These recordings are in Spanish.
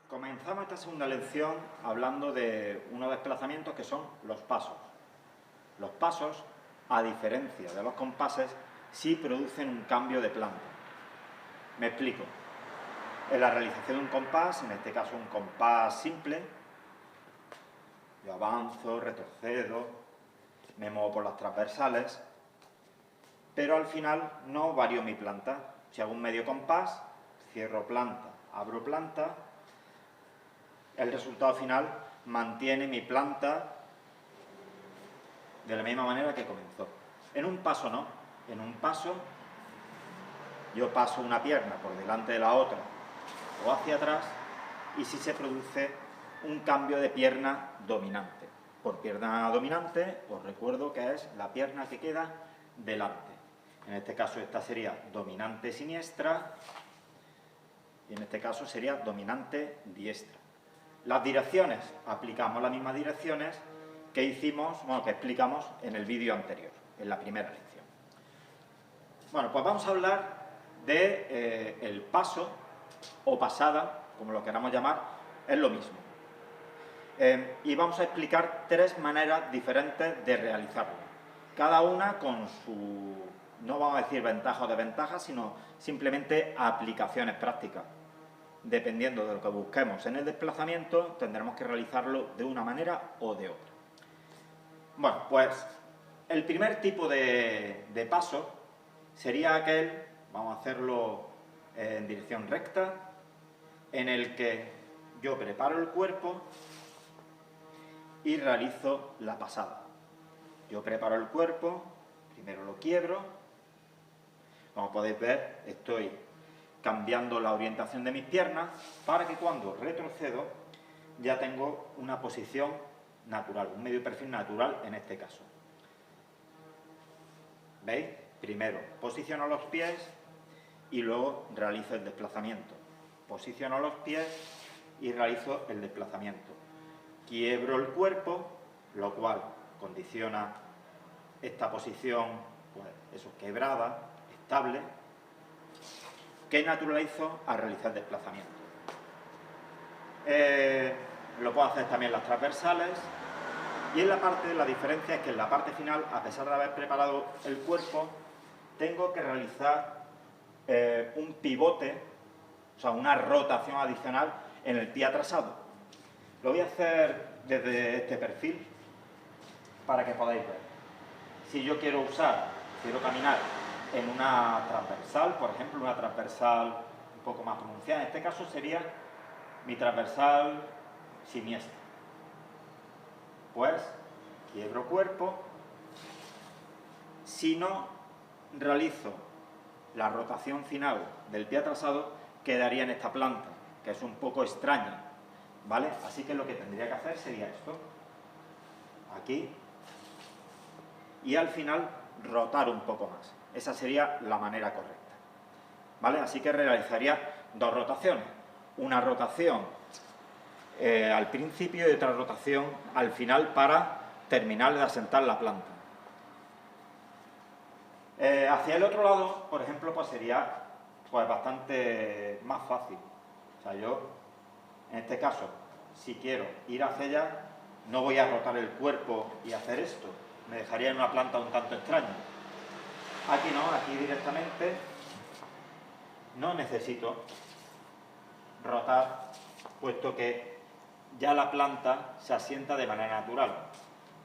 Comenzamos esta segunda lección hablando de unos desplazamientos que son los pasos. Los pasos, a diferencia de los compases, sí producen un cambio de planta. Me explico. En la realización de un compás, en este caso un compás simple, yo avanzo, retrocedo, me muevo por las transversales, pero al final no varío mi planta. Si hago un medio compás, cierro planta, abro planta, el resultado final mantiene mi planta de la misma manera que comenzó. En un paso no. En un paso yo paso una pierna por delante de la otra o hacia atrás y sí se produce un cambio de pierna dominante. Por pierna dominante os recuerdo que es la pierna que queda delante. En este caso esta sería dominante siniestra y en este caso sería dominante diestra. Las direcciones, aplicamos las mismas direcciones que hicimos, que explicamos en el vídeo anterior, en la primera lección. Bueno, pues vamos a hablar de el paso o pasada, como lo queramos llamar, es lo mismo. Y vamos a explicar tres maneras diferentes de realizarlo. Cada una con su, no vamos a decir ventaja o desventaja, sino simplemente aplicaciones prácticas. Dependiendo de lo que busquemos en el desplazamiento, tendremos que realizarlo de una manera o de otra. Bueno, pues el primer tipo de paso sería aquel, vamos a hacerlo en dirección recta, en el que yo preparo el cuerpo y realizo la pasada. Yo preparo el cuerpo, primero lo quiebro, como podéis ver estoy cambiando la orientación de mis piernas para que cuando retrocedo ya tengo una posición natural, un medio perfil natural en este caso. ¿Veis? Primero posiciono los pies y luego realizo el desplazamiento. Posiciono los pies y realizo el desplazamiento. Quiebro el cuerpo, lo cual condiciona esta posición, pues eso, quebrada, estable, que naturalizo al realizar el desplazamiento. Lo puedo hacer también en las transversales y en la diferencia es que en la parte final, a pesar de haber preparado el cuerpo, tengo que realizar un pivote, o sea, una rotación adicional en el pie atrasado. Lo voy a hacer desde este perfil para que podáis ver. Si yo quiero caminar en una transversal, por ejemplo, una transversal un poco más pronunciada, en este caso sería mi transversal siniestra. Pues quiebro cuerpo, si no realizo la rotación final del pie atrasado, quedaría en esta planta, que es un poco extraña, ¿vale? Así que lo que tendría que hacer sería esto, aquí, y al final rotar un poco más. Esa sería la manera correcta, ¿vale? Así que realizaría dos rotaciones. Una rotación al principio y otra rotación al final para terminar de asentar la planta. Hacia el otro lado, por ejemplo, pues sería pues bastante más fácil. O sea, yo, en este caso, si quiero ir hacia allá, no voy a rotar el cuerpo y hacer esto. Me dejaría en una planta un tanto extraña. Aquí no, aquí directamente no necesito rotar, puesto que ya la planta se asienta de manera natural.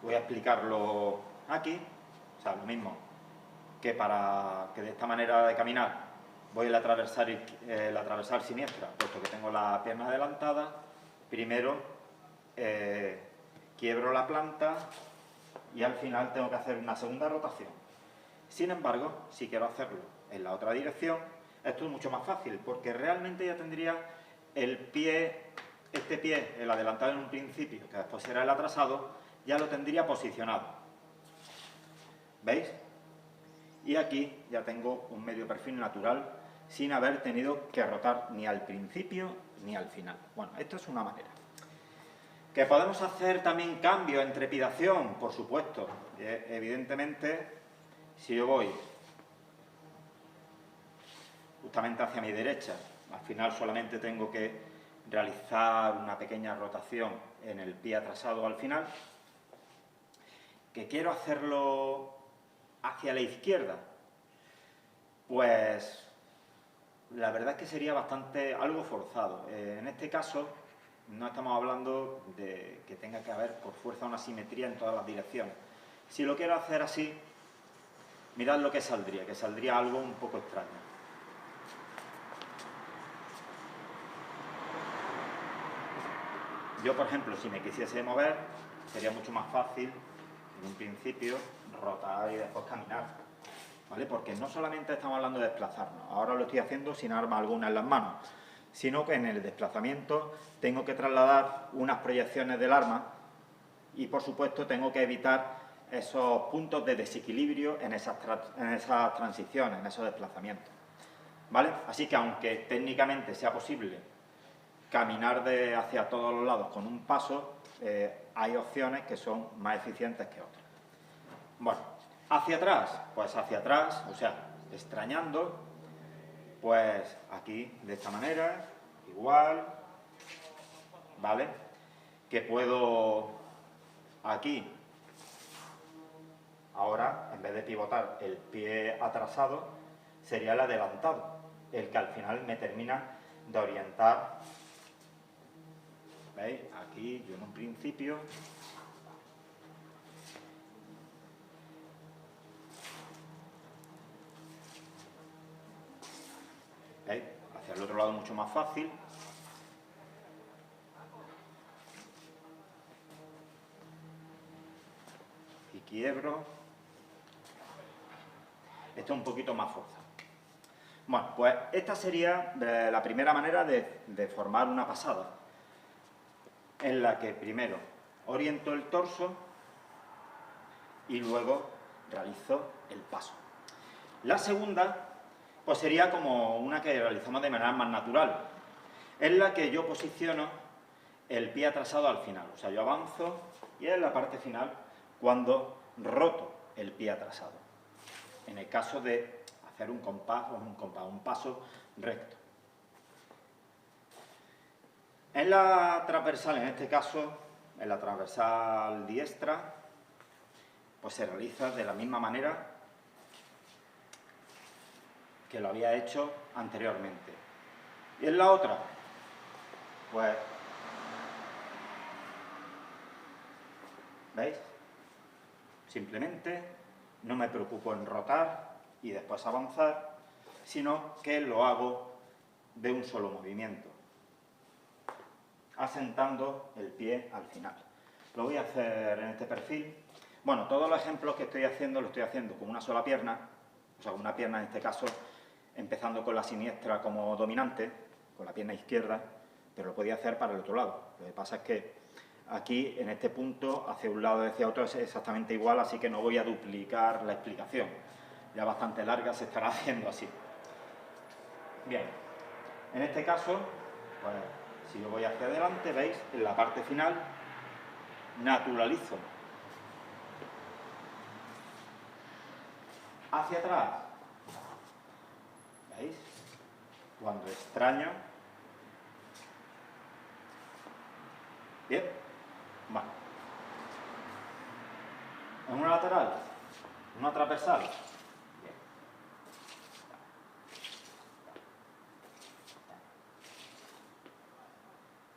Voy a explicarlo aquí, o sea, lo mismo que para que de esta manera de caminar voy a la transversal siniestra, puesto que tengo la pierna adelantada, primero quiebro la planta y al final tengo que hacer una segunda rotación. Sin embargo, si quiero hacerlo en la otra dirección, esto es mucho más fácil, porque realmente ya tendría el pie, este pie, el adelantado en un principio, que después será el atrasado, ya lo tendría posicionado. ¿Veis? Y aquí ya tengo un medio perfil natural sin haber tenido que rotar ni al principio ni al final. Bueno, esto es una manera. ¿Que podemos hacer también cambios en trepidación? Por supuesto. Evidentemente, si yo voy justamente hacia mi derecha, al final solamente tengo que realizar una pequeña rotación en el pie atrasado al final. ¿Que quiero hacerlo hacia la izquierda? Pues la verdad es que sería algo forzado. En este caso no estamos hablando de que tenga que haber por fuerza una simetría en todas las direcciones. Si lo quiero hacer así, mirad lo que saldría algo un poco extraño. Yo, por ejemplo, si me quisiese mover, sería mucho más fácil, en un principio, rotar y después caminar, ¿vale? Porque no solamente estamos hablando de desplazarnos, ahora lo estoy haciendo sin arma alguna en las manos, sino que en el desplazamiento tengo que trasladar unas proyecciones del arma y, por supuesto, tengo que evitar esos puntos de desequilibrio en esas transiciones, en esos desplazamientos, ¿vale? Así que, aunque técnicamente sea posible caminar hacia todos los lados con un paso, hay opciones que son más eficientes que otras. Bueno, hacia atrás, pues hacia atrás, o sea, extrañando, pues aquí de esta manera, igual, ¿vale? Que puedo aquí, ahora, en vez de pivotar el pie atrasado, sería el adelantado, el que al final me termina de orientar. ¿Veis? Aquí yo en un principio ¿veis? Hacia el otro lado mucho más fácil. Y quiebro. Esto es un poquito más forzado. Bueno, pues esta sería la primera manera de formar una pasada, en la que primero oriento el torso y luego realizo el paso. La segunda, pues sería como una que realizamos de manera más natural, en la que yo posiciono el pie atrasado al final. O sea, yo avanzo y en la parte final cuando roto el pie atrasado. En el caso de hacer un paso recto. En la transversal, en este caso, en la transversal diestra, pues se realiza de la misma manera que lo había hecho anteriormente. Y en la otra, pues, ¿veis? Simplemente no me preocupo en rotar y después avanzar, sino que lo hago de un solo movimiento, asentando el pie al final. Lo voy a hacer en este perfil. Bueno, todos los ejemplos que estoy haciendo, lo estoy haciendo con una sola pierna, o sea, con una pierna en este caso, empezando con la siniestra como dominante, con la pierna izquierda, pero lo podía hacer para el otro lado. Lo que pasa es que aquí, en este punto, hacia un lado y hacia otro es exactamente igual, así que no voy a duplicar la explicación. Ya bastante larga se estará haciendo así. Bien, en este caso, pues, si yo voy hacia adelante, veis, en la parte final, naturalizo. Hacia atrás, ¿veis? Cuando extraño. Bien, vale. En una lateral, en una transversal. Bien.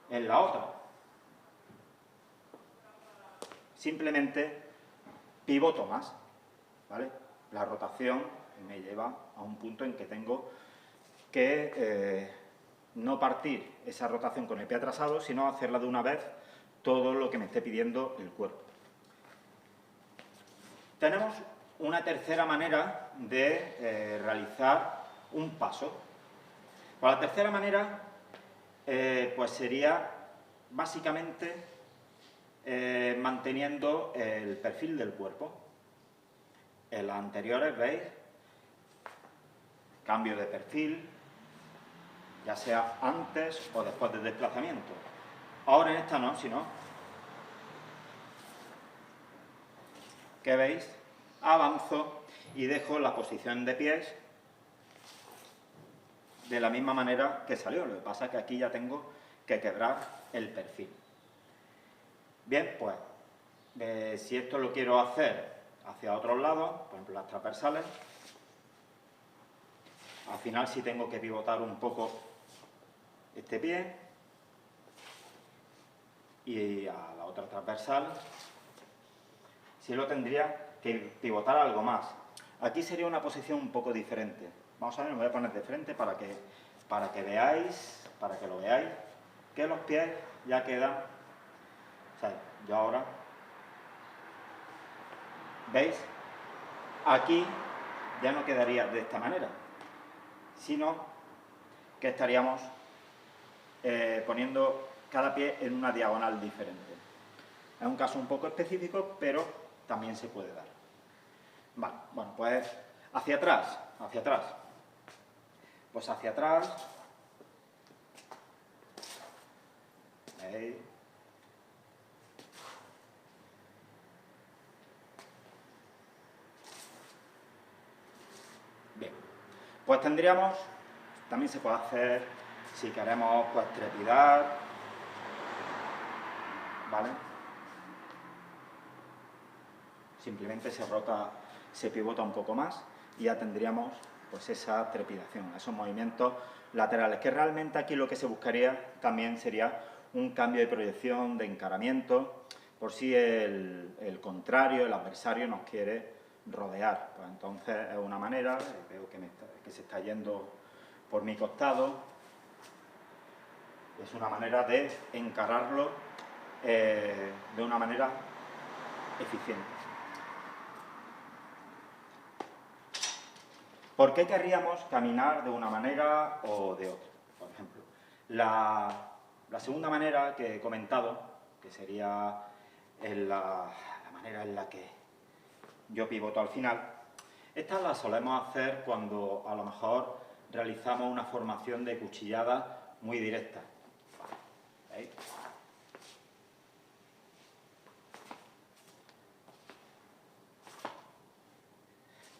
En la otra, simplemente pivoto más, ¿vale? La rotación me lleva a un punto en que tengo que no partir esa rotación con el pie atrasado, sino hacerla de una vez todo lo que me esté pidiendo el cuerpo. Tenemos una tercera manera de realizar un paso. Pues la tercera manera pues sería básicamente manteniendo el perfil del cuerpo. En las anteriores, ¿veis? Cambio de perfil, ya sea antes o después del desplazamiento. Ahora en esta no, sino, ¿qué veis? Avanzo y dejo la posición de pies de la misma manera que salió. Lo que pasa es que aquí ya tengo que quebrar el perfil. Bien, pues, si esto lo quiero hacer hacia otros lados, por ejemplo las transversales, al final sí tengo que pivotar un poco este pie y a la otra transversal sí lo tendría que pivotar algo más. Aquí sería una posición un poco diferente. Vamos a ver, me voy a poner de frente para que lo veáis, que los pies ya quedan. O sea, yo ahora, ¿veis? Aquí ya no quedaría de esta manera, sino que estaríamos poniendo cada pie en una diagonal diferente. Es un caso un poco específico, pero también se puede dar. Vale, bueno, pues hacia atrás. Pues hacia atrás. ¿Veis? Bien, pues tendríamos, también se puede hacer, si queremos, pues trepidar, ¿vale? Simplemente se pivota un poco más y ya tendríamos pues esa trepidación, esos movimientos laterales, que realmente aquí lo que se buscaría también sería un cambio de proyección, de encaramiento, por si el contrario, el adversario nos quiere rodear. Pues entonces es una manera, veo que se está yendo por mi costado, es una manera de encararlo de una manera eficiente. ¿Por qué querríamos caminar de una manera o de otra? Por ejemplo, la segunda manera que he comentado, que sería la manera en la que yo pivoto al final, esta la solemos hacer cuando a lo mejor realizamos una formación de cuchillada muy directa. ¿Veis?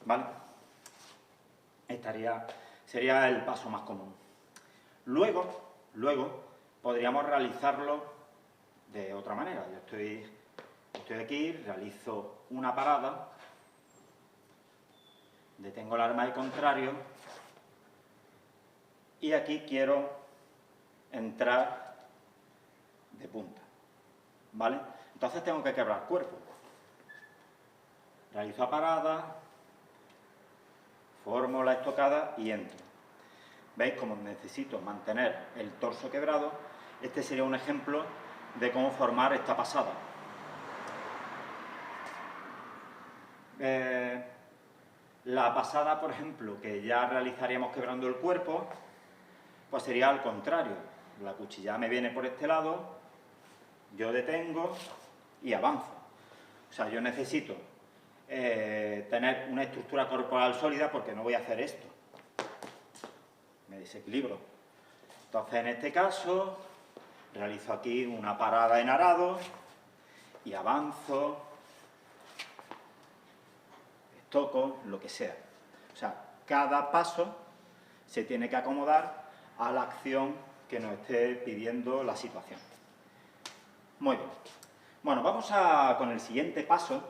¿Vale? Sería el paso más común. Luego podríamos realizarlo de otra manera. Yo estoy aquí, realizo una parada, detengo el arma de contrario y aquí quiero entrar de punta, ¿vale? Entonces tengo que quebrar cuerpo. Realizo la parada, formo la estocada y entro. ¿Veis? Como necesito mantener el torso quebrado, este sería un ejemplo de cómo formar esta pasada. La pasada, por ejemplo, que ya realizaríamos quebrando el cuerpo, pues sería al contrario. La cuchilla me viene por este lado, yo detengo y avanzo. O sea, yo necesito tener una estructura corporal sólida porque no voy a hacer esto. Me desequilibro. Entonces, en este caso, realizo aquí una parada en arado y avanzo, toco, lo que sea. O sea, cada paso se tiene que acomodar a la acción que nos esté pidiendo la situación. Muy bien. Bueno, vamos con el siguiente paso,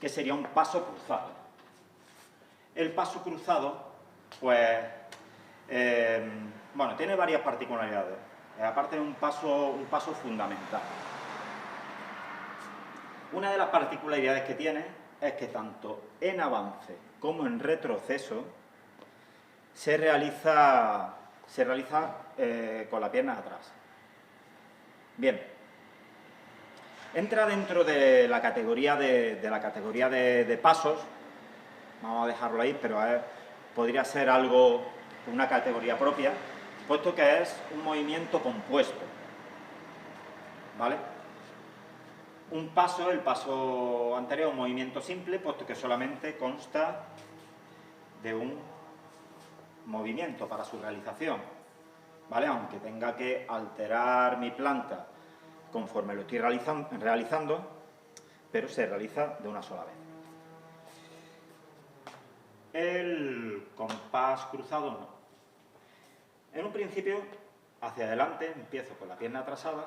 que sería un paso cruzado. El paso cruzado, pues, bueno, tiene varias particularidades. Aparte de un paso fundamental. Una de las particularidades que tiene es que tanto en avance como en retroceso se realiza con las piernas atrás. Bien, entra dentro de la categoría de pasos, vamos a dejarlo ahí, pero podría ser una categoría propia, puesto que es un movimiento compuesto, ¿vale? El paso anterior, un movimiento simple, puesto que solamente consta de un movimiento para su realización, ¿vale? Aunque tenga que alterar mi planta conforme lo estoy realizando, pero se realiza de una sola vez. El compás cruzado no. En un principio, hacia adelante, empiezo con la pierna atrasada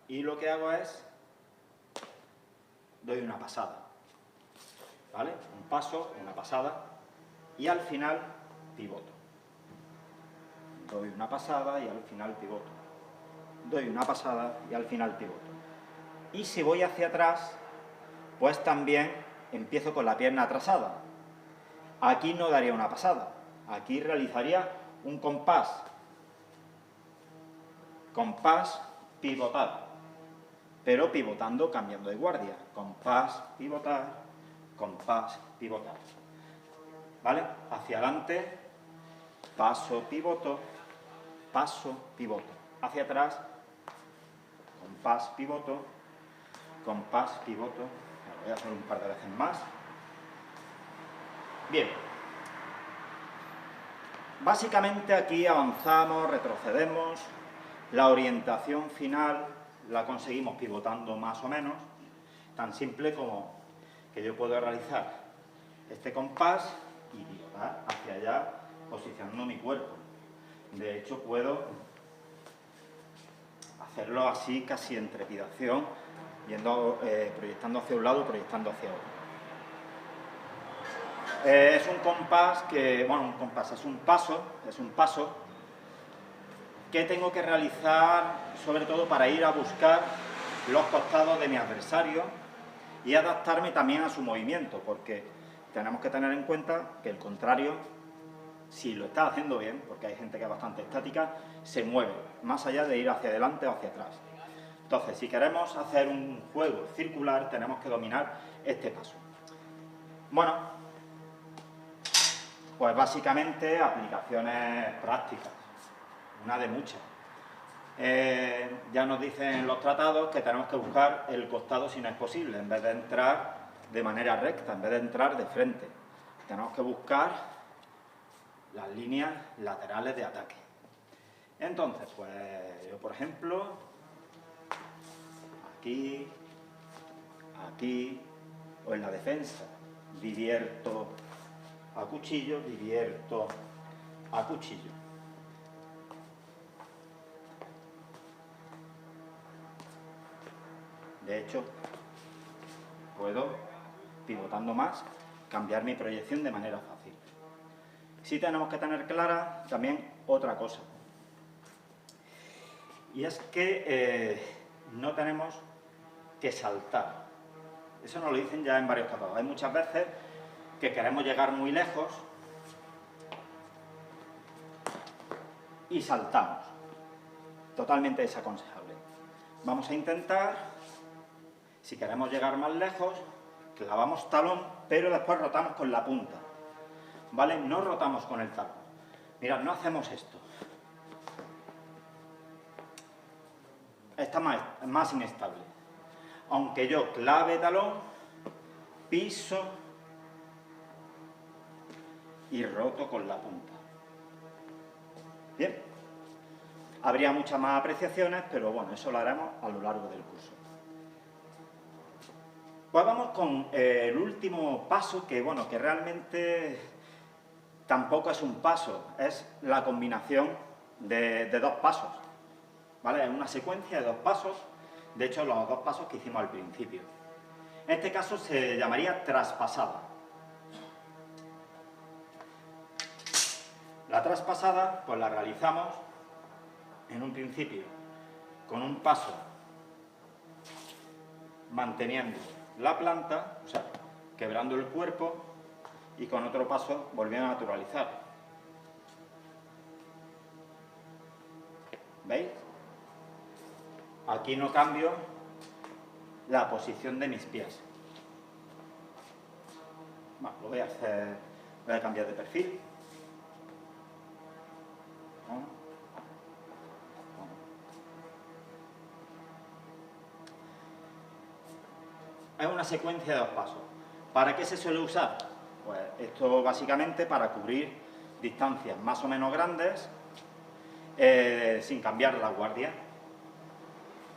y lo que hago es, doy una pasada, ¿vale? Un paso, una pasada y al final pivoto. Doy una pasada y al final pivoto. Doy una pasada y al final pivoto. Y si voy hacia atrás, pues también empiezo con la pierna atrasada. Aquí no daría una pasada, aquí realizaría un compás. Compás, pivotar. Pero pivotando, cambiando de guardia. Compás, pivotar, compás, pivotar. ¿Vale? Hacia adelante, paso, pivoto, hacia atrás, compás, pivoto, compás, pivoto. Lo voy a hacer un par de veces más. Bien. Básicamente aquí avanzamos, retrocedemos. La orientación final la conseguimos pivotando más o menos. Tan simple como que yo puedo realizar este compás y pivotar hacia allá, posicionando mi cuerpo. De hecho, puedo hacerlo así, casi en trepidación, proyectando hacia un lado, proyectando hacia otro. Es un compás que, bueno, un compás, es un paso que tengo que realizar, sobre todo para ir a buscar los costados de mi adversario y adaptarme también a su movimiento, porque tenemos que tener en cuenta que el contrario, si lo está haciendo bien, porque hay gente que es bastante estática, se mueve, más allá de ir hacia adelante o hacia atrás. Entonces, si queremos hacer un juego circular, tenemos que dominar este paso. Bueno, pues básicamente aplicaciones prácticas, una de muchas. Ya nos dicen los tratados que tenemos que buscar el costado si no es posible, en vez de entrar de manera recta, en vez de entrar de frente. Tenemos que buscar las líneas laterales de ataque. Entonces, pues yo por ejemplo, aquí, aquí, o en la defensa, divierto a cuchillo, divierto a cuchillo. De hecho, puedo, pivotando más, cambiar mi proyección de manera fácil. Sí tenemos que tener clara también otra cosa. Y es que no tenemos que saltar. Eso nos lo dicen ya en varios tratados. Hay muchas veces que queremos llegar muy lejos y saltamos. Totalmente desaconsejable. Vamos a intentar, si queremos llegar más lejos, clavamos talón, pero después rotamos con la punta. ¿Vale? No rotamos con el talón. Mirad, no hacemos esto. Está más inestable. Aunque yo clave talón, piso y roto con la punta. Bien. Habría muchas más apreciaciones, pero bueno, eso lo haremos a lo largo del curso. Pues vamos con el último paso, que bueno, que realmente tampoco es un paso, es la combinación de dos pasos. ¿Vale? Es una secuencia de dos pasos, de hecho los dos pasos que hicimos al principio. En este caso se llamaría traspasada. La traspasada pues la realizamos en un principio con un paso manteniendo la planta, o sea, quebrando el cuerpo, y con otro paso volviendo a naturalizar. ¿Veis? Aquí no cambio la posición de mis pies. Bueno, lo voy a cambiar de perfil. Es una secuencia de dos pasos. ¿Para qué se suele usar? Pues esto básicamente para cubrir distancias más o menos grandes sin cambiar la guardia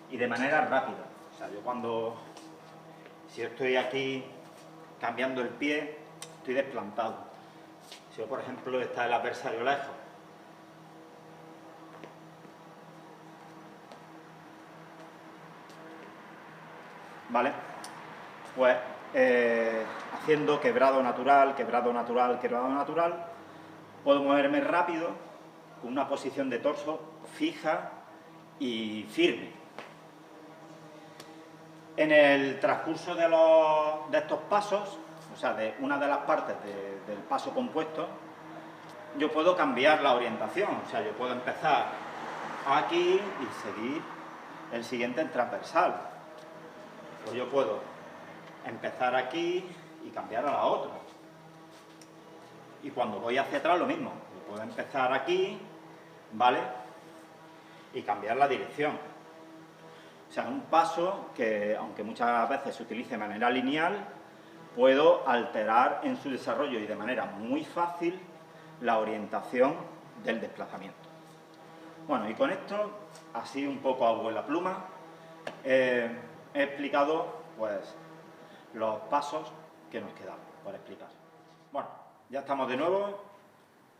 y de manera rápida. O sea, yo si estoy aquí cambiando el pie, estoy desplantado. Si yo, por ejemplo, está el adversario lejos, ¿vale? Pues haciendo quebrado natural, quebrado natural, quebrado natural, puedo moverme rápido con una posición de torso fija y firme. En el transcurso de estos pasos, o sea, de una de las partes del paso compuesto, yo puedo cambiar la orientación. O sea, yo puedo empezar aquí y seguir el siguiente en transversal. O yo puedo empezar aquí y cambiar a la otra. Y cuando voy hacia atrás lo mismo. Yo puedo empezar aquí, ¿vale? Y cambiar la dirección. O sea, un paso que, aunque muchas veces se utilice de manera lineal, puedo alterar en su desarrollo y de manera muy fácil la orientación del desplazamiento. Bueno, y con esto, así un poco a vuela pluma, he explicado pues los pasos que nos quedan por explicar. Bueno, ya estamos de nuevo,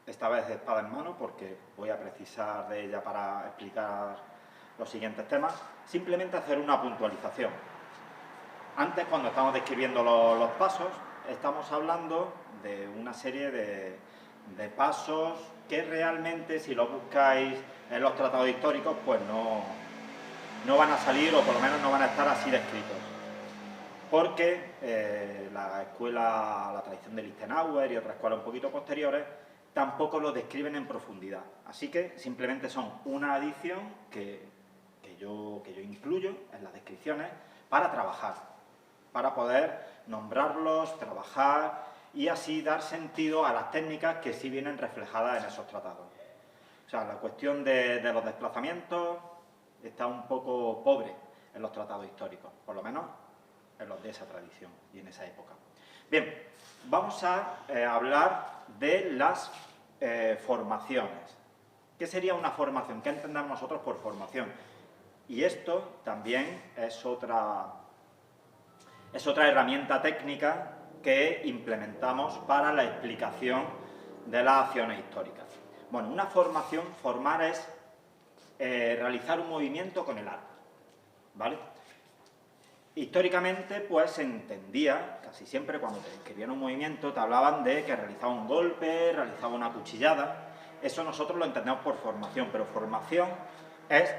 esta vez de espada en mano, porque voy a precisar de ella para explicar los siguientes temas. Simplemente hacer una puntualización. Antes, cuando estamos describiendo los pasos, estamos hablando de una serie de pasos que realmente, si los buscáis en los tratados históricos, pues no van a salir, o por lo menos no van a estar así descritos. Porque la tradición de Lichtenauer y otras escuelas un poquito posteriores tampoco lo describen en profundidad. Así que simplemente son una adición que yo incluyo en las descripciones para trabajar, para poder nombrarlos, trabajar y así dar sentido a las técnicas que sí vienen reflejadas en esos tratados. O sea, la cuestión de los desplazamientos está un poco pobre en los tratados históricos, por lo menos en los de esa tradición y en esa época. Bien, vamos a hablar de las formaciones. ¿Qué sería una formación? ¿Qué entendemos nosotros por formación? Y esto también es otra herramienta técnica que implementamos para la explicación de las acciones históricas. Bueno, una formación, formar es realizar un movimiento con el arma, ¿vale? Históricamente, pues se entendía, casi siempre cuando te describían un movimiento, te hablaban de que realizaba un golpe, realizaba una cuchillada. Eso nosotros lo entendemos por formación, pero formación es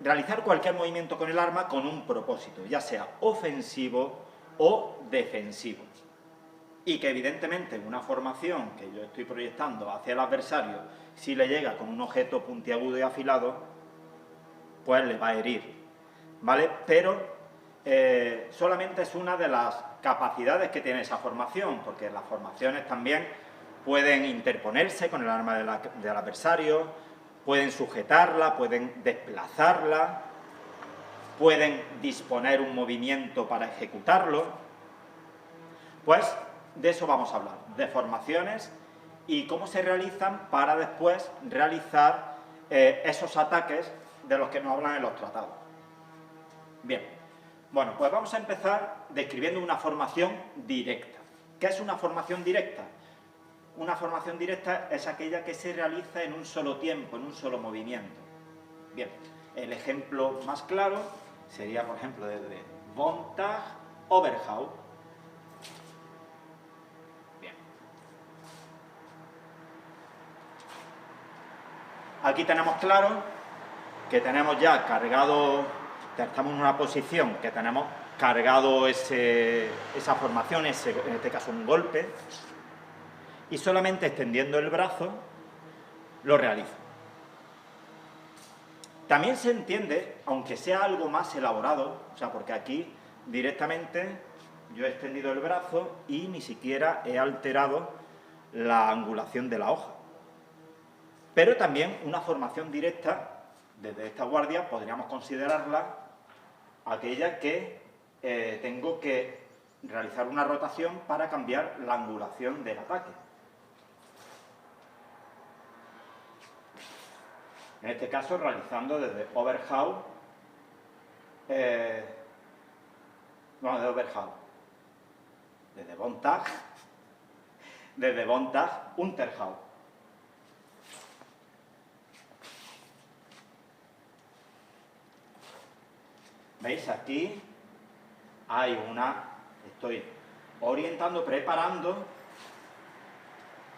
realizar cualquier movimiento con el arma con un propósito, ya sea ofensivo o defensivo. Y que evidentemente una formación que yo estoy proyectando hacia el adversario, si le llega con un objeto puntiagudo y afilado, pues le va a herir, ¿vale? Pero solamente es una de las capacidades que tiene esa formación, porque las formaciones también pueden interponerse con el arma del adversario, pueden sujetarla, pueden desplazarla, pueden disponer un movimiento para ejecutarlo. Pues de eso vamos a hablar, de formaciones y cómo se realizan para después realizar esos ataques de los que nos hablan en los tratados. Bien, bueno, pues vamos a empezar describiendo una formación directa. ¿Qué es una formación directa? Una formación directa es aquella que se realiza en un solo tiempo, en un solo movimiento. Bien, el ejemplo más claro sería, por ejemplo, desde Montag, Oberhaut. Bien. Aquí tenemos claro que tenemos ya cargado, estamos en una posición que tenemos cargado esa formación, en este caso un golpe, y solamente extendiendo el brazo lo realizo. También se entiende, aunque sea algo más elaborado, o sea, porque aquí directamente yo he extendido el brazo y ni siquiera he alterado la angulación de la hoja. Pero también una formación directa, desde esta guardia, podríamos considerarla aquella que tengo que realizar una rotación para cambiar la angulación del ataque. En este caso, realizando desde Overhaul, desde Montag, Unterhaul. ¿Veis? Aquí hay estoy orientando, preparando,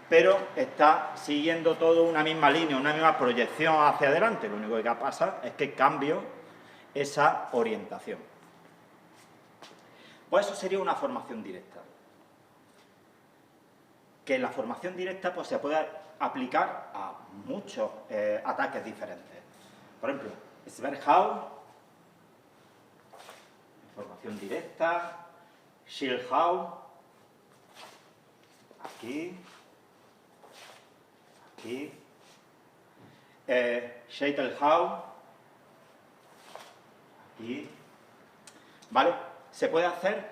pero está siguiendo todo una misma línea, una misma proyección hacia adelante. Lo único que pasa es que cambio esa orientación. Pues eso sería una formación directa. Que la formación directa pues, se puede aplicar a muchos ataques diferentes. Por ejemplo, Schwerhau, formación directa, Schildhau, aquí, Scheitelhau, aquí, ¿vale? Se puede hacer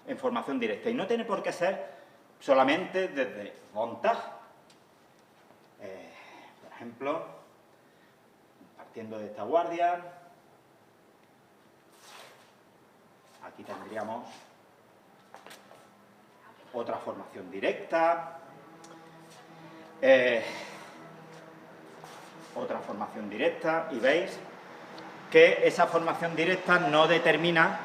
en formación directa y no tiene por qué ser solamente desde Montag. Por ejemplo, partiendo de esta guardia, aquí tendríamos otra formación directa, otra formación directa, y veis que esa formación directa no determina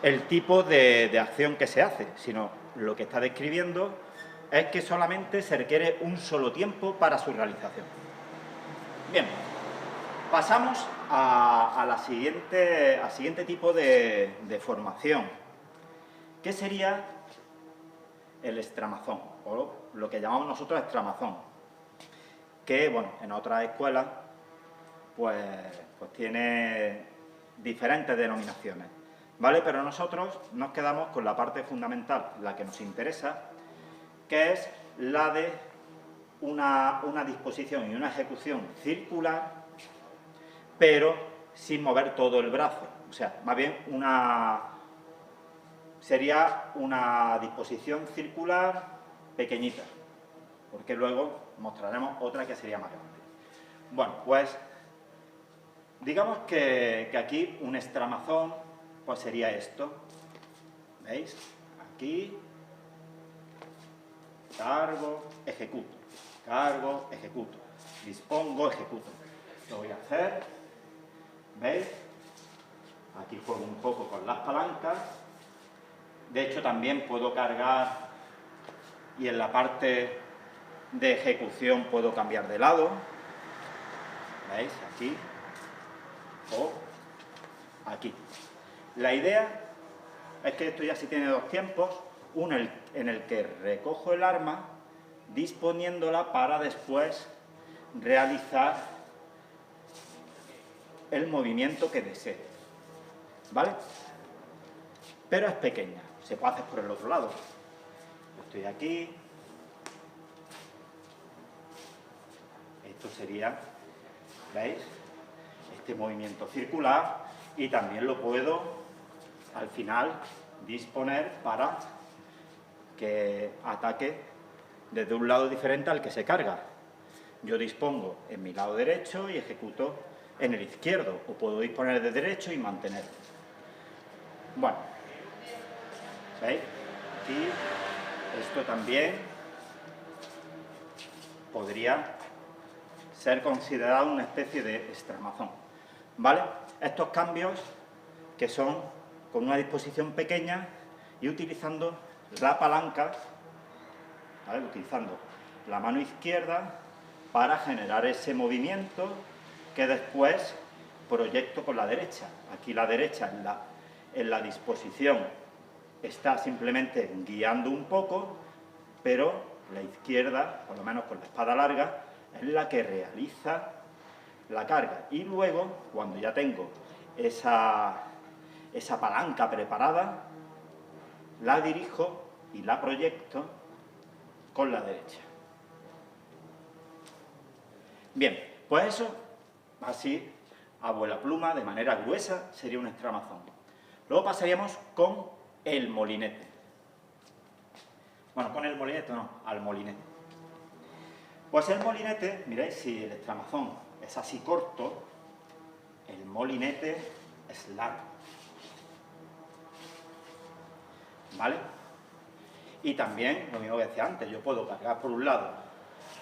el tipo de acción que se hace, sino lo que está describiendo es que solamente se requiere un solo tiempo para su realización. Bien, pasamos al siguiente tipo de formación, que sería el estramazón, o lo que llamamos nosotros estramazón, que, bueno, en otras escuelas, pues tiene diferentes denominaciones, ¿vale? Pero nosotros nos quedamos con la parte fundamental, la que nos interesa, que es la de una disposición y una ejecución circular, pero sin mover todo el brazo. O sea, más bien sería una disposición circular pequeñita, porque luego mostraremos otra que sería más grande. Bueno, pues digamos que aquí un estramazón pues sería esto. ¿Veis? Aquí, cargo, ejecuto, dispongo, ejecuto. Lo voy a hacer. ¿Veis? Aquí juego un poco con las palancas. De hecho, también puedo cargar y en la parte de ejecución puedo cambiar de lado. ¿Veis? Aquí o aquí. La idea es que esto ya sí tiene dos tiempos, uno en el que recojo el arma disponiéndola para después realizar el movimiento que desee, ¿vale? Pero es pequeña, se puede hacer por el otro lado. Estoy aquí, esto sería, ¿veis? Este movimiento circular, y también lo puedo al final disponer para que ataque desde un lado diferente al que se carga. Yo dispongo en mi lado derecho y ejecuto en el izquierdo, o puedo disponer de derecho y mantenerlo. Bueno, ¿veis? Aquí esto también podría ser considerado una especie de estramazón, ¿vale? Estos cambios que son con una disposición pequeña y utilizando la palanca, ¿vale? Utilizando la mano izquierda para generar ese movimiento que después proyecto con la derecha. Aquí la derecha en la disposición está simplemente guiando un poco, pero la izquierda, por lo menos con la espada larga, es la que realiza la carga. Y luego, cuando ya tengo esa palanca preparada, la dirijo y la proyecto con la derecha. Bien, pues eso, así, a vuela pluma, de manera gruesa, sería un estramazón. Luego pasaríamos con el molinete. Bueno, con el molinete no, al molinete. Pues el molinete, miráis, si el estramazón es así corto, el molinete es largo. ¿Vale? Y también, lo mismo que decía antes, yo puedo cargar por un lado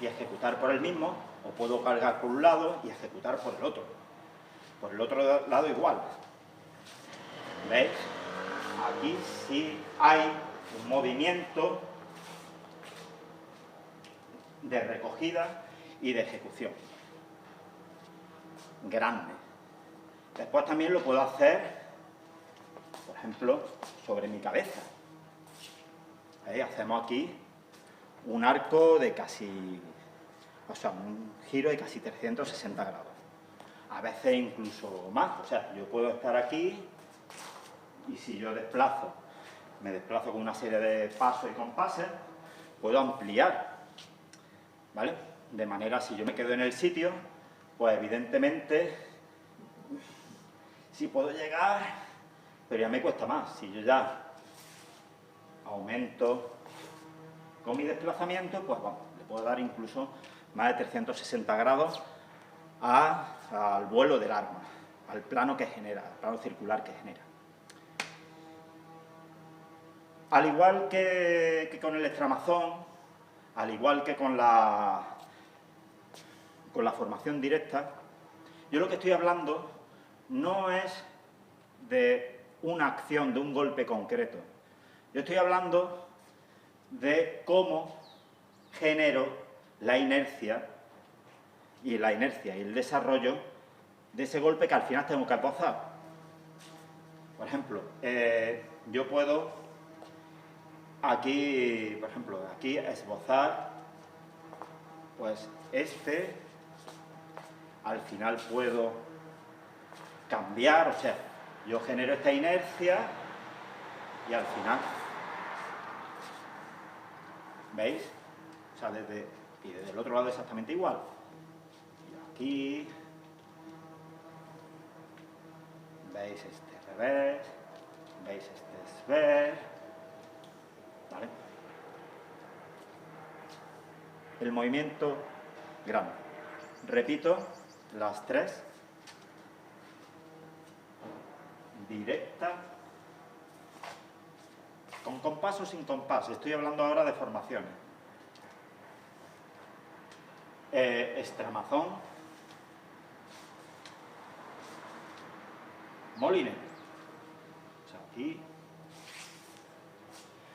y ejecutar por el mismo, o puedo cargar por un lado y ejecutar por el otro. Por el otro lado igual. ¿Veis? Aquí sí hay un movimiento de recogida y de ejecución grande. Después también lo puedo hacer, por ejemplo, sobre mi cabeza. ¿Veis? Hacemos aquí un arco de casi, o sea, un giro de casi 360 grados. A veces incluso más, o sea, yo puedo estar aquí y si yo me desplazo con una serie de pasos y compases, puedo ampliar, ¿vale? De manera, si yo me quedo en el sitio, pues evidentemente sí puedo llegar, pero ya me cuesta más. Si yo ya aumento con mi desplazamiento, pues vamos, le puedo dar incluso más de 360 grados al vuelo del arma, al plano que genera, al plano circular que genera. Al igual que con el extramazón, al igual que con la formación directa, yo lo que estoy hablando no es de una acción, de un golpe concreto. Yo estoy hablando de cómo genero la inercia y el desarrollo de ese golpe que al final tengo que esbozar. Por ejemplo, yo puedo aquí, por ejemplo, aquí esbozar, pues al final puedo cambiar, o sea, yo genero esta inercia y al final, ¿veis? O sea, desde el otro lado exactamente igual. Y aquí, ¿veis este revés? ¿Veis este esver? ¿Vale? El movimiento grande. Repito las tres. Directa. Con compás o sin compás. Estoy hablando ahora de formaciones. Extramazón. Molinete. O sea, aquí.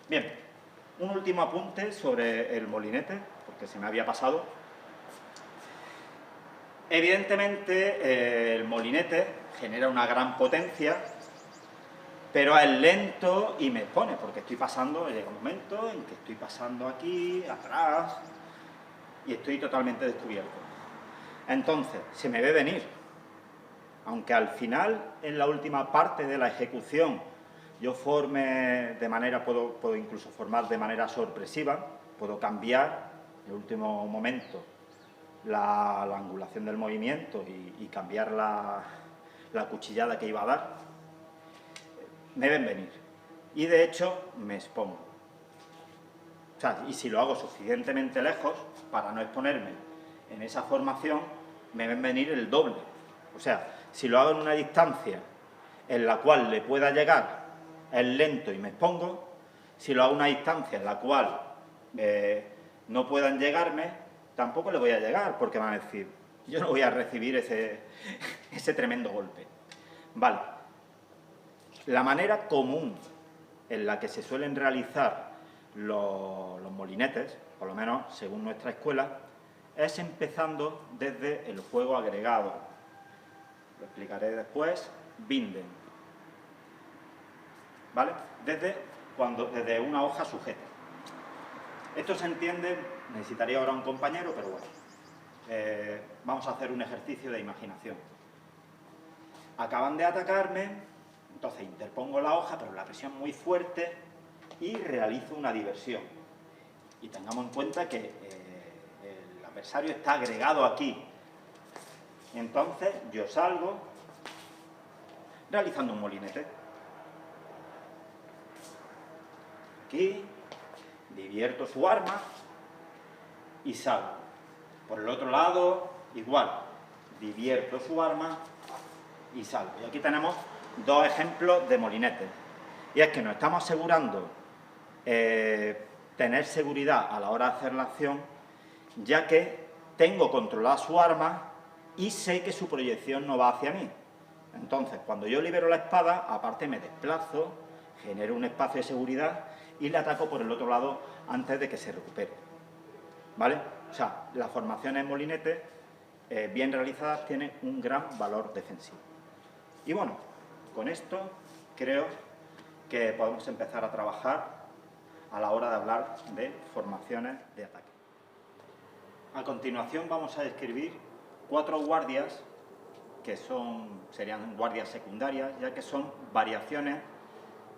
Bien, un último apunte sobre el molinete, porque se me había pasado. Evidentemente, el molinete genera una gran potencia, pero es lento y me expone, porque estoy pasando, llega un momento en que estoy pasando aquí, atrás, y estoy totalmente descubierto. Entonces, se me ve venir. Aunque al final, en la última parte de la ejecución, yo puedo incluso formar de manera sorpresiva, puedo cambiar en el último momento la angulación del movimiento y cambiar la cuchillada que iba a dar, me ven venir. Y de hecho, me expongo. O sea, y si lo hago suficientemente lejos, para no exponerme en esa formación, me ven venir el doble. O sea, si lo hago en una distancia en la cual le pueda llegar, es lento y me expongo. Si lo hago a una distancia en la cual no puedan llegarme, tampoco le voy a llegar, porque van a decir, yo no voy a recibir ese tremendo golpe. Vale. La manera común en la que se suelen realizar los molinetes, por lo menos según nuestra escuela, es empezando desde el juego agregado. Lo explicaré después, binden. ¿Vale? Desde una hoja sujeta. Esto se entiende, necesitaría ahora un compañero, pero bueno. Vamos a hacer un ejercicio de imaginación. Acaban de atacarme, entonces interpongo la hoja, pero la presión muy fuerte, y realizo una diversión. Y tengamos en cuenta que el adversario está agregado aquí. Entonces yo salgo realizando un molinete. Aquí, divierto su arma y salgo. Por el otro lado, igual, divierto su arma y salgo. Y aquí tenemos dos ejemplos de molinetes. Y es que nos estamos asegurando tener seguridad a la hora de hacer la acción, ya que tengo controlada su arma y sé que su proyección no va hacia mí. Entonces, cuando yo libero la espada, aparte me desplazo, genero un espacio de seguridad y le ataco por el otro lado antes de que se recupere. ¿Vale? O sea, las formaciones molinetes bien realizadas tienen un gran valor defensivo. Y bueno, con esto creo que podemos empezar a trabajar a la hora de hablar de formaciones de ataque. A continuación vamos a describir 4 guardias que serían guardias secundarias, ya que son variaciones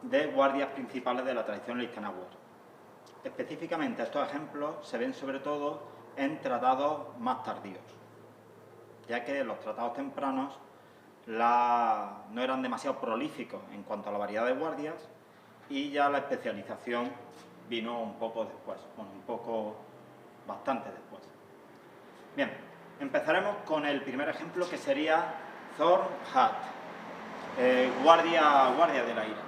de guardias principales de la tradición Liechtenauer. Específicamente estos ejemplos se ven sobre todo en tratados más tardíos, ya que los tratados tempranos no eran demasiado prolíficos en cuanto a la variedad de guardias y ya la especialización vino un poco después, bastante después. Bien, empezaremos con el primer ejemplo, que sería Thornhat, guardia de la ira.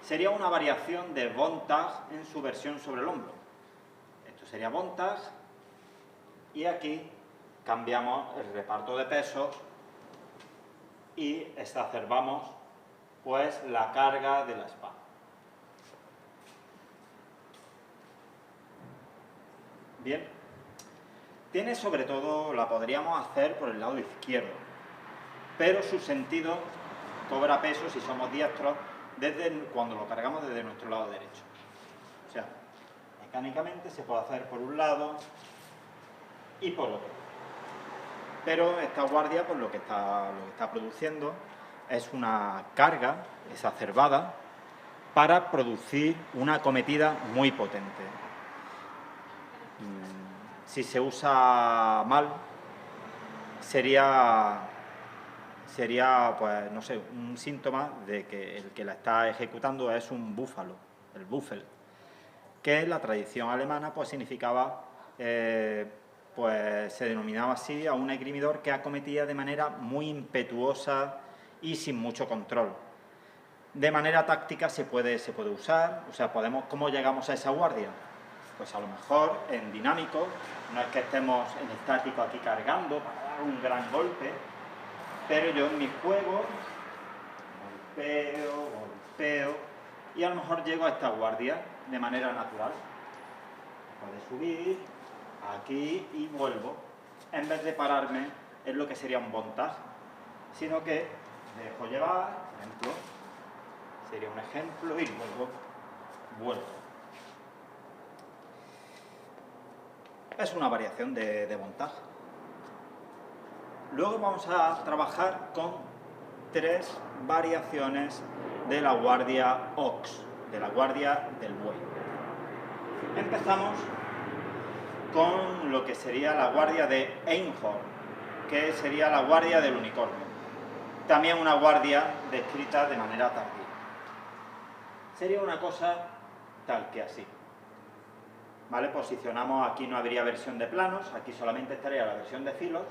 Sería una variación de Bontag en su versión sobre el hombro. Esto sería Bontag y aquí cambiamos el reparto de pesos y exacerbamos pues la carga de la espada. Bien, tiene sobre todo, la podríamos hacer por el lado izquierdo, pero su sentido cobra peso si somos diestros cuando lo cargamos desde nuestro lado derecho. O sea, mecánicamente se puede hacer por un lado y por otro. Pero esta guardia, pues lo que está produciendo es una carga exacerbada para producir una acometida muy potente. Si se usa mal, sería pues no sé, un síntoma de que el que la está ejecutando es un búfalo, el Buffel, que en la tradición alemana pues significaba, pues se denominaba así a un esgrimidor que acometía de manera muy impetuosa y sin mucho control. De manera táctica se puede usar, o sea, ¿cómo llegamos a esa guardia? Pues a lo mejor en dinámico, no es que estemos en estático aquí cargando para dar un gran golpe, pero yo en mi juego golpeo y a lo mejor llego a esta guardia de manera natural. Puedo subir aquí y vuelvo, en vez de pararme en lo que sería un Bontag, sino que dejo llevar, por ejemplo, sería un ejemplo, y luego vuelvo. Es una variación de Bontag. Luego vamos a trabajar con 3 variaciones de la guardia Ox, de la guardia del buey. Empezamos con lo que sería la guardia de Einhorn, que sería la guardia del unicornio. También una guardia descrita de manera tardía. Sería una cosa tal que así. ¿Vale? Posicionamos, aquí no habría versión de planos, aquí solamente estaría la versión de filos,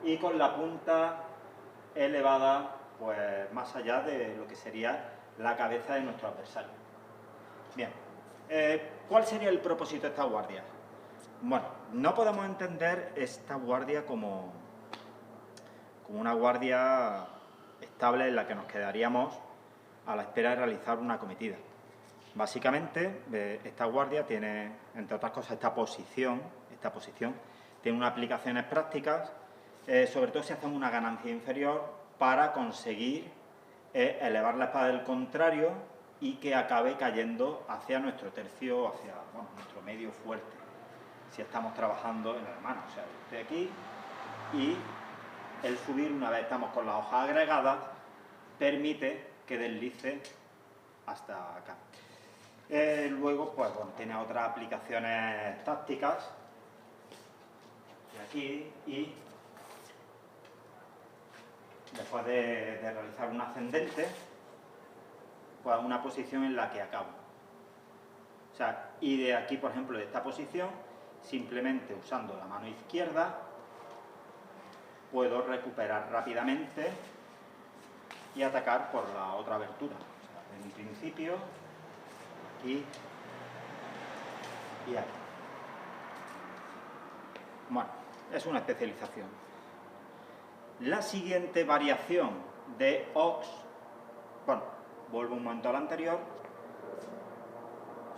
y con la punta elevada pues más allá de lo que sería la cabeza de nuestro adversario. Bien, ¿cuál sería el propósito de esta guardia? Bueno, no podemos entender esta guardia como una guardia estable en la que nos quedaríamos a la espera de realizar una acometida. Básicamente, esta guardia tiene, entre otras cosas, esta posición tiene unas aplicaciones prácticas, sobre todo si hacemos una ganancia inferior para conseguir elevar la espada del contrario y que acabe cayendo hacia nuestro tercio, hacia nuestro medio fuerte, si estamos trabajando en la mano. O sea, estoy aquí y el subir, una vez estamos con las hojas agregadas, permite que deslice hasta acá. Luego, pues bueno, tiene otras aplicaciones tácticas, de aquí, y después de realizar un ascendente, pues una posición en la que acabo. O sea, y de aquí, por ejemplo, de esta posición, simplemente usando la mano izquierda, puedo recuperar rápidamente y atacar por la otra abertura. O sea, en principio, aquí y aquí. Bueno, es una especialización. La siguiente variación de OX, bueno, vuelvo un momento al anterior,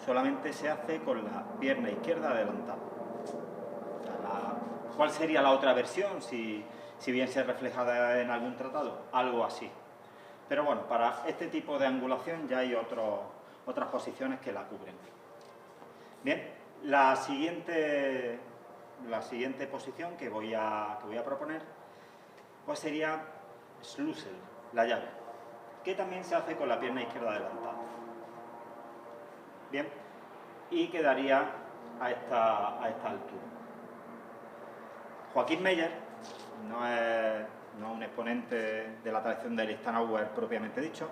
solamente se hace con la pierna izquierda adelantada. O sea, ¿cuál sería la otra versión si bien se reflejada en algún tratado? Algo así. Pero bueno, para este tipo de angulación ya hay otras posiciones que la cubren. Bien, la siguiente posición que voy a proponer pues sería Schlussel, la llave, que también se hace con la pierna izquierda adelantada. Bien, y quedaría a esta altura. Joaquín Meyer no es un exponente de la tradición de Lichtenauer propiamente dicho,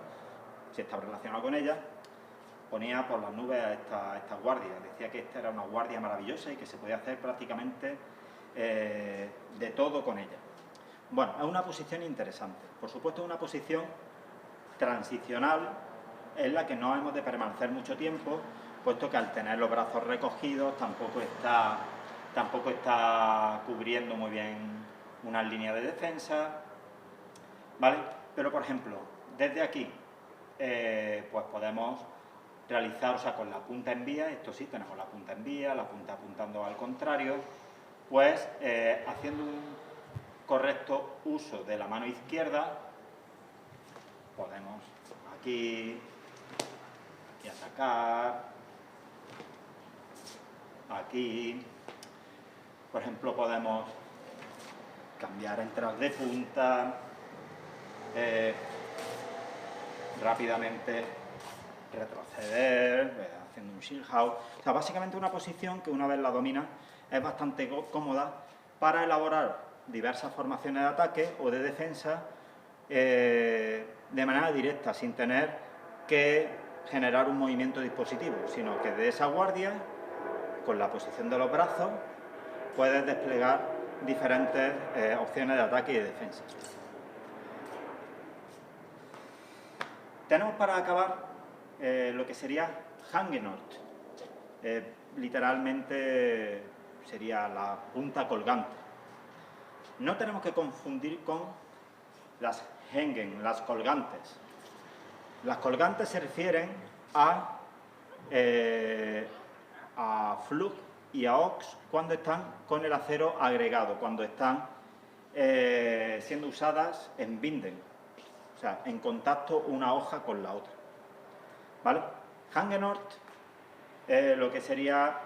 si está relacionado con ella, ponía por las nubes a esta guardia. Decía que esta era una guardia maravillosa y que se podía hacer prácticamente de todo con ella. Bueno, es una posición interesante. Por supuesto, es una posición transicional en la que no hemos de permanecer mucho tiempo, puesto que al tener los brazos recogidos tampoco está cubriendo muy bien una línea de defensa, ¿vale? Pero, por ejemplo, desde aquí, pues podemos realizar, o sea, con la punta en vía, esto sí, tenemos la punta en vía, la punta apuntando al contrario, pues haciendo un correcto uso de la mano izquierda, podemos aquí y atacar, aquí, por ejemplo, podemos cambiar entradas de punta, rápidamente retroceder, haciendo un Schildhaus. O sea, básicamente una posición que una vez la domina es bastante cómoda para elaborar diversas formaciones de ataque o de defensa de manera directa, sin tener que generar un movimiento dispositivo, sino que de esa guardia, con la posición de los brazos, puedes desplegar diferentes opciones de ataque y de defensa. Tenemos para acabar lo que sería Hangenort. Literalmente sería la punta colgante. No tenemos que confundir con las Hengen, las colgantes. Las colgantes se refieren a Flug y a Ox cuando están con el acero agregado, cuando están siendo usadas en binden, o sea, en contacto una hoja con la otra. ¿Vale? Hangenort, lo que sería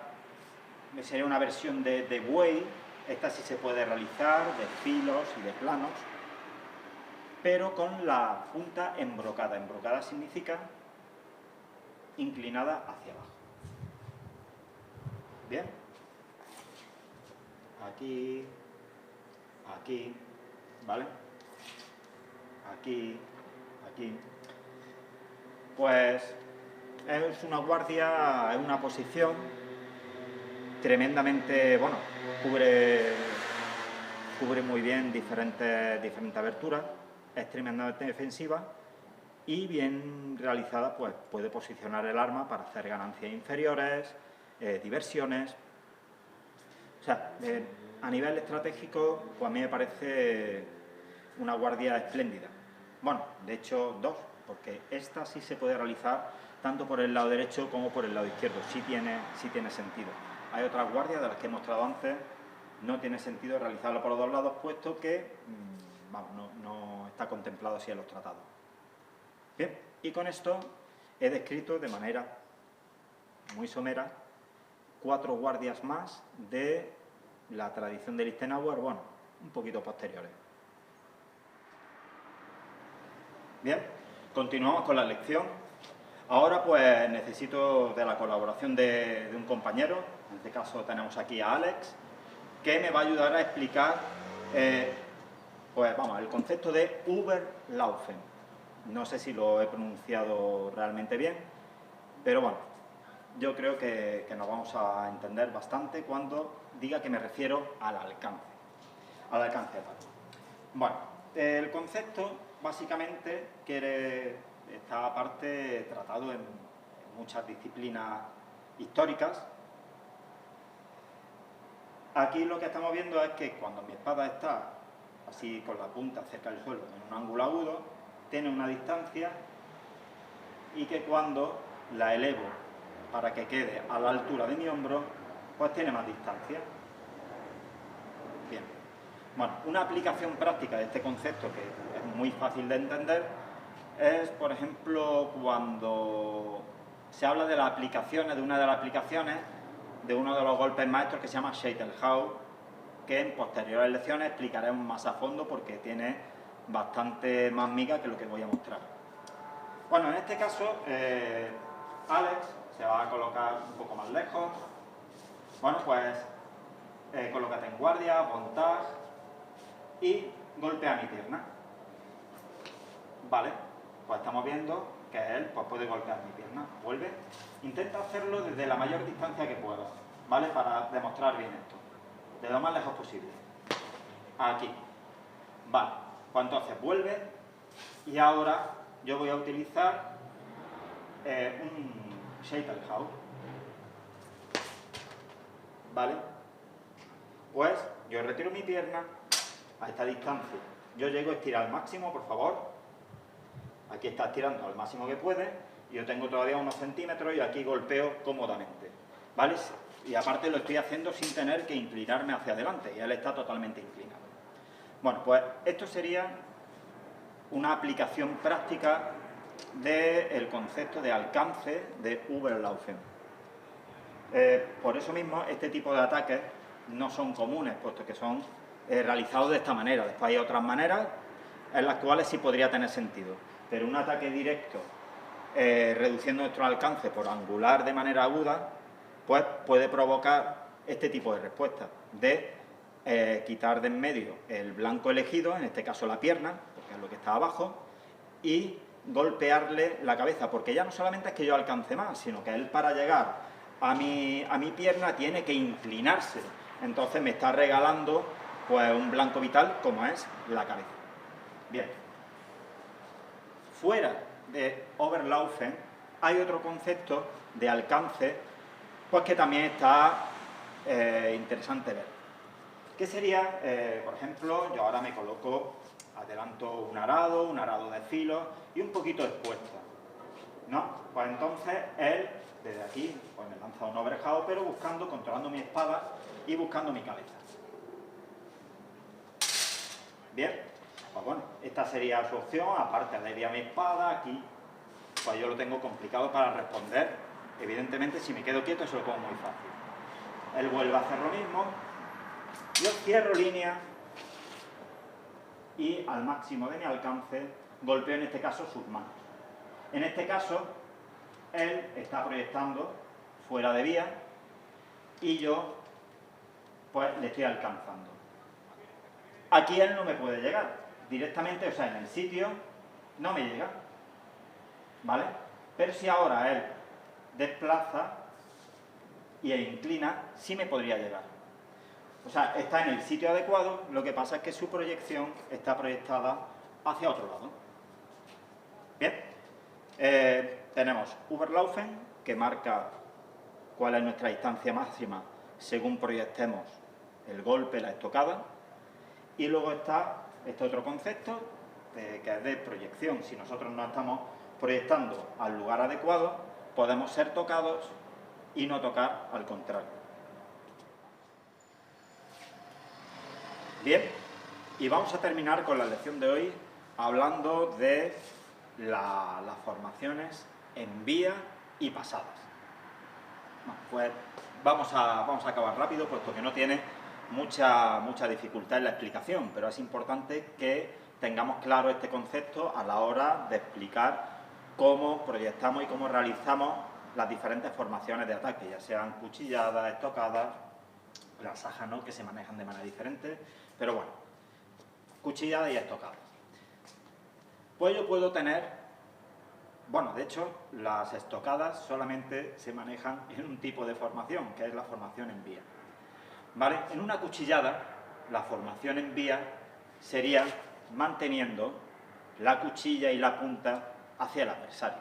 una versión de buey. Esta sí se puede realizar de filos y de planos, pero con la punta embrocada. Embrocada significa inclinada hacia abajo. Bien. Aquí, aquí, ¿vale? Aquí, aquí. Pues es una guardia, es una posición tremendamente, bueno, cubre muy bien diferentes aberturas, es tremendamente defensiva y bien realizada, pues puede posicionar el arma para hacer ganancias inferiores, diversiones. O sea, a nivel estratégico, pues a mí me parece una guardia espléndida. Bueno, de hecho, dos, porque esta sí se puede realizar tanto por el lado derecho como por el lado izquierdo, sí tiene sentido. Hay otras guardias de las que he mostrado antes, no tiene sentido realizarlo por los dos lados, puesto que no está contemplado así en los tratados. Bien, y con esto he descrito de manera muy somera 4 guardias más de la tradición de Lichtenauer, bueno, un poquito posteriores. Bien, continuamos con la lección. Ahora pues necesito de la colaboración de un compañero, en este caso tenemos aquí a Alex, que me va a ayudar a explicar el concepto de Überlaufen. No sé si lo he pronunciado realmente bien, pero bueno, yo creo que nos vamos a entender bastante cuando diga que me refiero al alcance. Al alcance de palo. Bueno, el concepto básicamente está aparte tratado en muchas disciplinas históricas. Aquí lo que estamos viendo es que cuando mi espada está así con la punta cerca del suelo en un ángulo agudo, tiene una distancia, y que cuando la elevo para que quede a la altura de mi hombro, pues tiene más distancia. Bien. Bueno, una aplicación práctica de este concepto que es muy fácil de entender es, por ejemplo, cuando se habla de las aplicaciones, de una de las aplicaciones de uno de los golpes maestros que se llama Scheitelhauer, que en posteriores lecciones explicaremos más a fondo porque tiene bastante más miga que lo que voy a mostrar. Bueno, en este caso, Alex se va a colocar un poco más lejos. Bueno, pues colócate en guardia, montage y golpea mi pierna. Vale, pues estamos viendo que él pues, puede golpear mi pierna. Vuelve. Intenta hacerlo desde la mayor distancia que puedas, ¿vale? Para demostrar bien esto. De lo más lejos posible. Aquí. Vale, pues entonces vuelve y ahora yo voy a utilizar un Scheitelhauer. ¿Vale? Pues yo retiro mi pierna a esta distancia. Yo llego a estirar al máximo, por favor. Aquí está estirando al máximo que puede. Yo tengo todavía unos centímetros y aquí golpeo cómodamente. ¿Vale? Y aparte lo estoy haciendo sin tener que inclinarme hacia adelante. Y él está totalmente inclinado. Bueno, pues esto sería una aplicación práctica del concepto de alcance de Überlaufen. Por eso mismo, este tipo de ataques no son comunes, puesto que son realizados de esta manera. Después hay otras maneras en las cuales sí podría tener sentido. Pero un ataque directo, reduciendo nuestro alcance por angular de manera aguda, pues puede provocar este tipo de respuesta, de quitar de en medio el blanco elegido, en este caso la pierna, porque es lo que está abajo, y golpearle la cabeza, porque ya no solamente es que yo alcance más, sino que él para llegar a mi pierna tiene que inclinarse, entonces me está regalando pues un blanco vital como es la cabeza. Bien, fuera de Overlaufen hay otro concepto de alcance pues que también está interesante ver. ¿Qué sería, por ejemplo, yo ahora me coloco, adelanto un arado de filo y un poquito expuesta, ¿no? Pues entonces él, desde aquí, pues me lanza un overhand, pero controlando mi espada y buscando mi cabeza. Bien, pues bueno, esta sería su opción, aparte de ir a mi espada, aquí, pues yo lo tengo complicado para responder. Evidentemente, si me quedo quieto, se lo pongo muy fácil. Él vuelve a hacer lo mismo. Yo cierro línea y al máximo de mi alcance golpeo en este caso sus manos. En este caso, él está proyectando fuera de vía y yo pues le estoy alcanzando. Aquí él no me puede llegar directamente, o sea, en el sitio no me llega, ¿vale? Pero si ahora él desplaza e inclina, sí me podría llegar. O sea, está en el sitio adecuado, lo que pasa es que su proyección está proyectada hacia otro lado. Bien, tenemos Überlaufen, que marca cuál es nuestra distancia máxima según proyectemos el golpe, la estocada, y luego está este otro concepto, que es de proyección. Si nosotros no estamos proyectando al lugar adecuado, podemos ser tocados y no tocar al contrario. Bien, y vamos a terminar con la lección de hoy hablando de las formaciones en vía y pasadas. Bueno, pues vamos a acabar rápido, puesto que no tiene mucha dificultad en la explicación, pero es importante que tengamos claro este concepto a la hora de explicar cómo proyectamos y cómo realizamos las diferentes formaciones de ataque, ya sean cuchilladas, estocadas, las ajas no, que se manejan de manera diferente, pero bueno, cuchilladas y estocadas. Pues yo puedo tener, bueno, de hecho, las estocadas solamente se manejan en un tipo de formación, que es la formación en vía. ¿Vale? En una cuchillada, la formación en vía sería manteniendo la cuchilla y la punta hacia el adversario.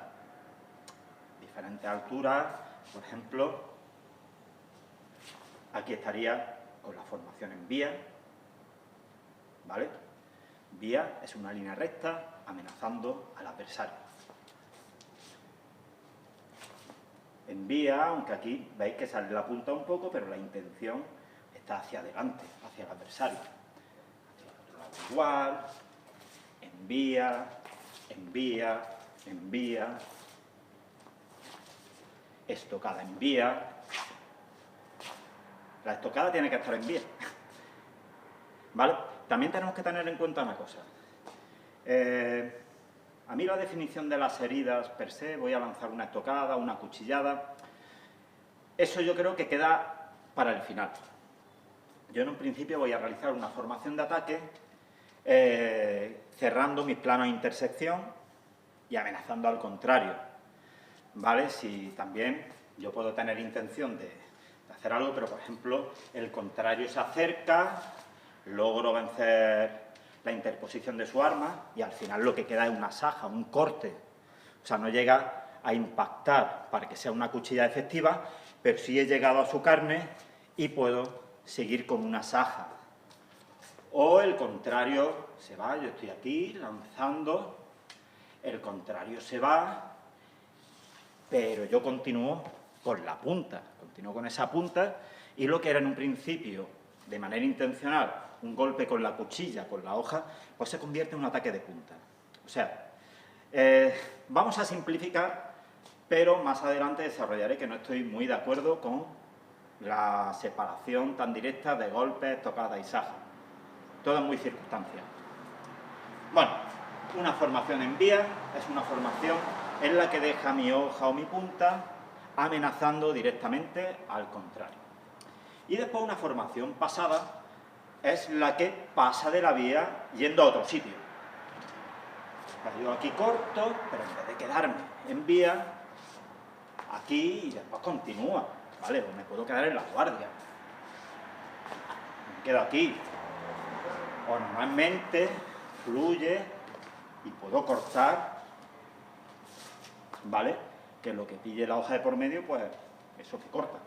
Diferentes alturas, por ejemplo, aquí estaría con la formación en vía, ¿vale? Vía es una línea recta amenazando al adversario. En vía, aunque aquí veis que sale la punta un poco, pero la intención está hacia adelante, hacia el adversario. Igual, en vía, en vía, en vía, estocada en vía. La estocada tiene que estar en vía, ¿vale? También tenemos que tener en cuenta una cosa. A mí la definición de las heridas per se, voy a lanzar una estocada, una cuchillada, eso yo creo que queda para el final. Yo en un principio voy a realizar una formación de ataque cerrando mis planos de intersección y amenazando al contrario, ¿vale? Si también yo puedo tener intención de hacer algo, pero por ejemplo el contrario se acerca, logro vencer la interposición de su arma y al final lo que queda es una saja, un corte. O sea, no llega a impactar para que sea una cuchilla efectiva, pero sí he llegado a su carne y puedo seguir con una saja. O el contrario se va, yo estoy aquí lanzando, el contrario se va, pero yo continúo con la punta, continúo con esa punta y lo que era en un principio, de manera intencional, un golpe con la cuchilla, con la hoja, pues se convierte en un ataque de punta. O sea, vamos a simplificar, pero más adelante desarrollaré que no estoy muy de acuerdo con la separación tan directa de golpes, tocadas y sajas. Todo es muy circunstancial. Bueno, una formación en vía es una formación en la que deja mi hoja o mi punta amenazando directamente al contrario. Y después una formación pasada es la que pasa de la vía yendo a otro sitio. Yo aquí corto, pero en vez de quedarme en vía, aquí y después continúa, ¿vale? O me puedo quedar en la guardia. Me quedo aquí. O normalmente fluye y puedo cortar, ¿vale? Que lo que pille la hoja de por medio, pues eso que corta.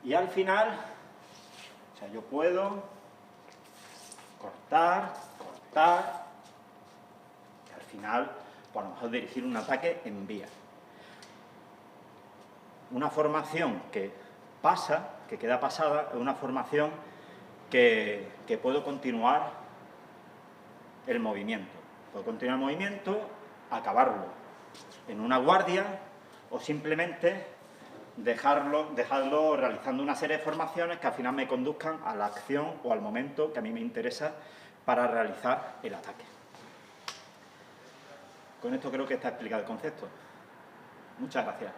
Y al final, o sea, yo puedo cortar, y al final, pues a lo mejor dirigir un ataque en vía. Una formación que pasa, que queda pasada, es una formación que puedo continuar el movimiento. Puedo continuar el movimiento, acabarlo en una guardia o simplemente dejarlo realizando una serie de formaciones que al final me conduzcan a la acción o al momento que a mí me interesa para realizar el ataque. Con esto creo que está explicado el concepto. Muchas gracias.